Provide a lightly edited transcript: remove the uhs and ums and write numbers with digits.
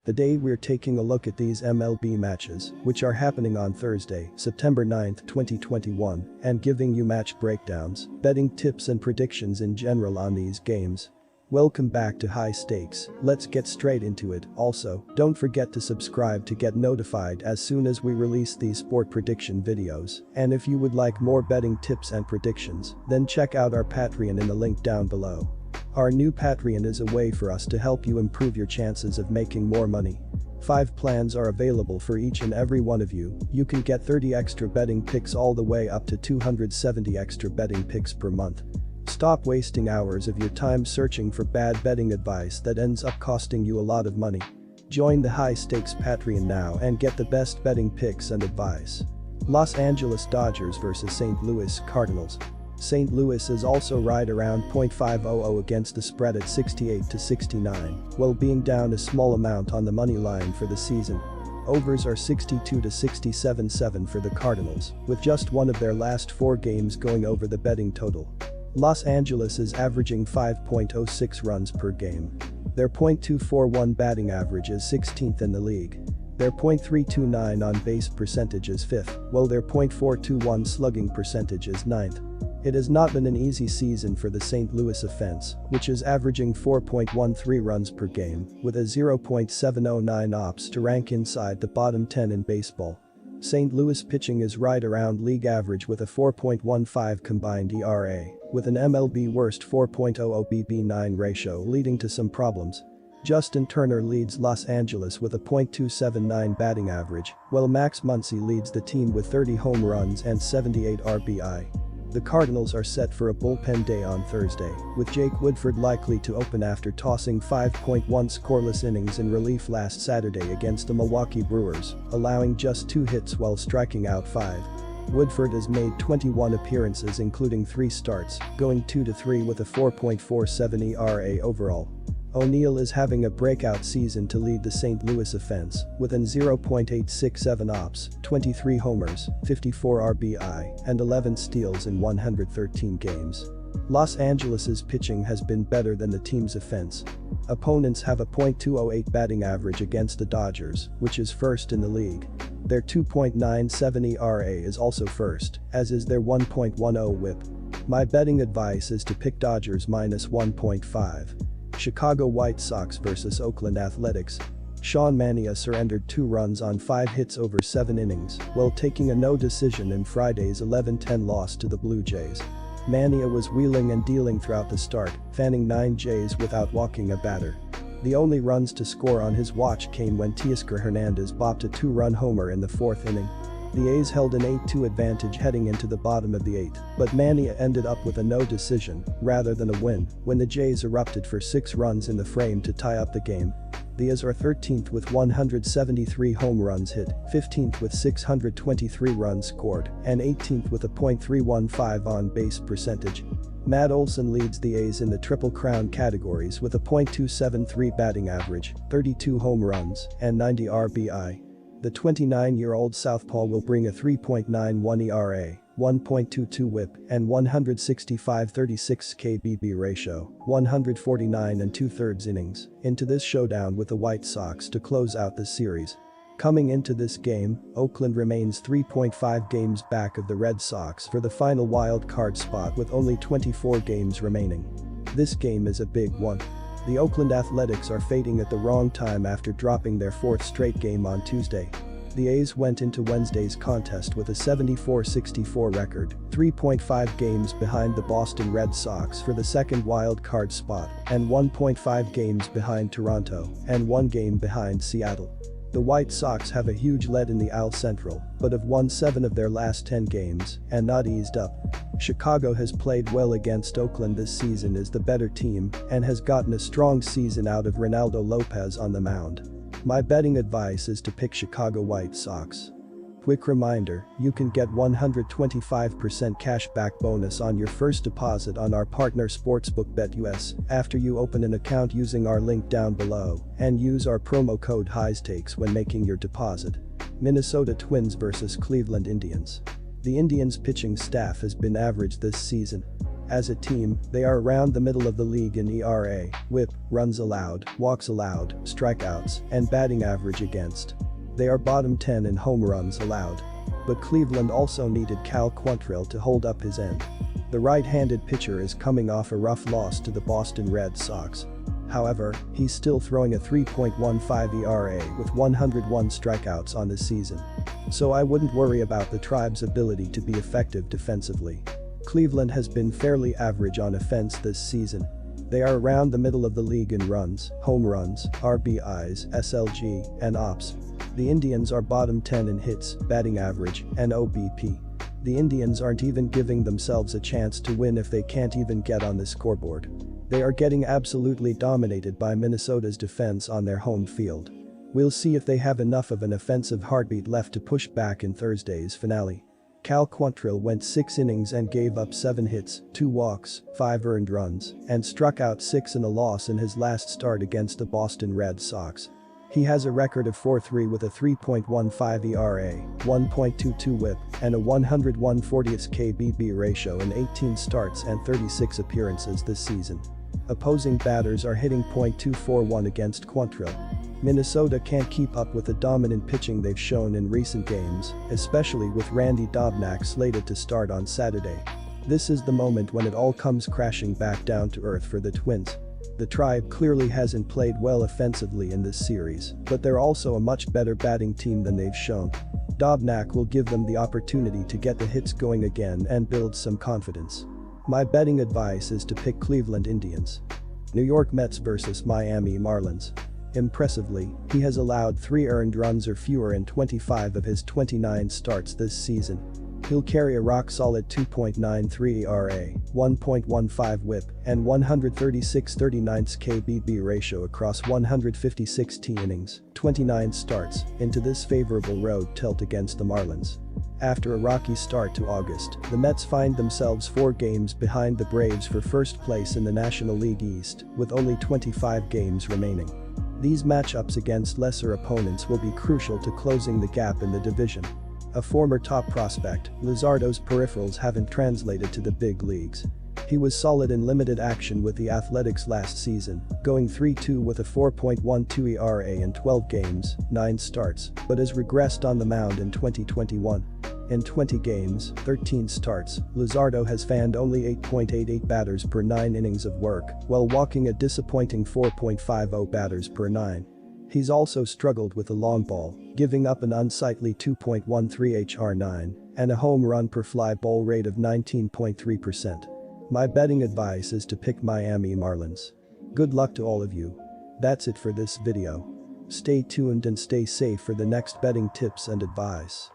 Today we're taking a look at these MLB matches, which are happening on Thursday, September 9, 2021, and giving you match breakdowns, betting tips and predictions in general on these games. Welcome back to High Stakes, let's get straight into it. Also, don't forget to subscribe to get notified as soon as we release these sport prediction videos. And if you would like more betting tips and predictions, then check out our Patreon in the link down below. Our new Patreon is a way for us to help you improve your chances of making more money. 5 plans are available for each and every one of you. You can get 30 extra betting picks all the way up to 270 extra betting picks per month. Stop wasting hours of your time searching for bad betting advice that ends up costing you a lot of money. Join the High Stakes Patreon now and get the best betting picks and advice. Los Angeles Dodgers vs St. Louis Cardinals. St. Louis is also right around .500 against the spread at 68-69, while being down a small amount on the money line for the season. Overs are 62-67.7 for the Cardinals, with just one of their last 4 games going over the betting total. Los Angeles is averaging 5.06 runs per game. Their .241 batting average is 16th in the league. Their .329 on base percentage is 5th, while their .421 slugging percentage is 9th. It has not been an easy season for the St. Louis offense, which is averaging 4.13 runs per game, with a 0.709 ops to rank inside the bottom 10 in baseball. St. Louis pitching is right around league average with a 4.15 combined ERA, with an MLB worst 4.00 BB9 ratio leading to some problems. Justin Turner leads Los Angeles with a .279 batting average, while Max Muncy leads the team with 30 home runs and 78 RBI. The Cardinals are set for a bullpen day on Thursday, with Jake Woodford likely to open after tossing 5.1 scoreless innings in relief last Saturday against the Milwaukee Brewers, allowing just 2 hits while striking out 5. Woodford has made 21 appearances including 3 starts, going 2-3 with a 4.47 ERA overall. O'Neill is having a breakout season to lead the St. Louis offense, with an 0.867 ops, 23 homers, 54 RBI, and 11 steals in 113 games. Los Angeles's pitching has been better than the team's offense. Opponents have a .208 batting average against the Dodgers, which is first in the league. Their 2.97 ERA is also first, as is their 1.10 whip. My betting advice is to pick Dodgers minus 1.5. Chicago White Sox vs Oakland Athletics. Sean Manaea surrendered 2 runs on 5 hits over 7 innings while taking a no decision in Friday's 11-10 loss to the Blue Jays. Manaea was wheeling and dealing throughout the start, fanning 9 Jays without walking a batter. The only runs to score on his watch came when Teoscar Hernandez bopped a 2-run homer in the 4th inning. The A's held an 8-2 advantage heading into the bottom of the 8th, but Manaea ended up with a no decision, rather than a win, when the Jays erupted for 6 runs in the frame to tie up the game. The A's are 13th with 173 home runs hit, 15th with 623 runs scored, and 18th with a .315 on-base percentage. Matt Olson leads the A's in the Triple Crown categories with a .273 batting average, 32 home runs, and 90 RBI. The 29-year-old southpaw will bring a 3.91 ERA, 1.22 whip, and 165.36 KBB ratio, 149 2/3 innings, into this showdown with the White Sox to close out the series. Coming into this game, Oakland remains 3.5 games back of the Red Sox for the final wild card spot with only 24 games remaining. This game is a big one. The Oakland Athletics are fading at the wrong time after dropping their 4th straight game on Tuesday. The A's went into Wednesday's contest with a 74-64 record, 3.5 games behind the Boston Red Sox for the 2nd wild card spot, and 1.5 games behind Toronto, and 1 game behind Seattle. The White Sox have a huge lead in the AL Central, but have won 7 of their last 10 games and not eased up. Chicago has played well against Oakland this season as the better team and has gotten a strong season out of Ronaldo Lopez on the mound. My betting advice is to pick Chicago White Sox. Quick reminder, you can get 125% cashback bonus on your first deposit on our partner sportsbook BetUS after you open an account using our link down below and use our promo code HIGHSTAKES when making your deposit. Minnesota Twins vs Cleveland Indians. The Indians' pitching staff has been average this season. As a team, they are around the middle of the league in ERA, WHIP, runs allowed, walks allowed, strikeouts, and batting average against. They are bottom 10 in home runs allowed. But Cleveland also needed Cal Quantrill to hold up his end. The right-handed pitcher is coming off a rough loss to the Boston Red Sox. However, he's still throwing a 3.15 ERA with 101 strikeouts on the season. So I wouldn't worry about the Tribe's ability to be effective defensively. Cleveland has been fairly average on offense this season. They are around the middle of the league in runs, home runs, RBIs, SLG, and OPS. The Indians are bottom 10 in hits, batting average, and OBP. The Indians aren't even giving themselves a chance to win if they can't even get on the scoreboard. They are getting absolutely dominated by Minnesota's defense on their home field. We'll see if they have enough of an offensive heartbeat left to push back in Thursday's finale. Cal Quantrill went 6 innings and gave up 7 hits, 2 walks, 5 earned runs, and struck out 6 in a loss in his last start against the Boston Red Sox. He has a record of 4-3 with a 3.15 ERA, 1.22 WHIP, and a 101/40th KBB ratio in 18 starts and 36 appearances this season. Opposing batters are hitting .241 against Quantrill. Minnesota can't keep up with the dominant pitching they've shown in recent games, especially with Randy Dobnak slated to start on Saturday. This is the moment when it all comes crashing back down to earth for the Twins. The Tribe clearly hasn't played well offensively in this series, but they're also a much better batting team than they've shown. Dobnak will give them the opportunity to get the hits going again and build some confidence. My betting advice is to pick Cleveland Indians. New York Mets vs Miami Marlins. Impressively, he has allowed 3 earned runs or fewer in 25 of his 29 starts this season. He'll carry a rock-solid 2.93 ERA, 1.15 WHIP, and 136/39 KBB ratio across 156 innings, 29 starts, into this favorable road tilt against the Marlins. After a rocky start to August, the Mets find themselves 4 games behind the Braves for first place in the National League East, with only 25 games remaining. These matchups against lesser opponents will be crucial to closing the gap in the division. A former top prospect, Luzardo's peripherals haven't translated to the big leagues. He was solid in limited action with the Athletics last season, going 3-2 with a 4.12 ERA in 12 games, 9 starts, but has regressed on the mound in 2021. In 20 games, 13 starts, Luzardo has fanned only 8.88 batters per 9 innings of work, while walking a disappointing 4.50 batters per 9. He's also struggled with the long ball, giving up an unsightly 2.13 HR9 and a home run per fly ball rate of 19.3%. My betting advice is to pick Miami Marlins. Good luck to all of you. That's it for this video. Stay tuned and stay safe for the next betting tips and advice.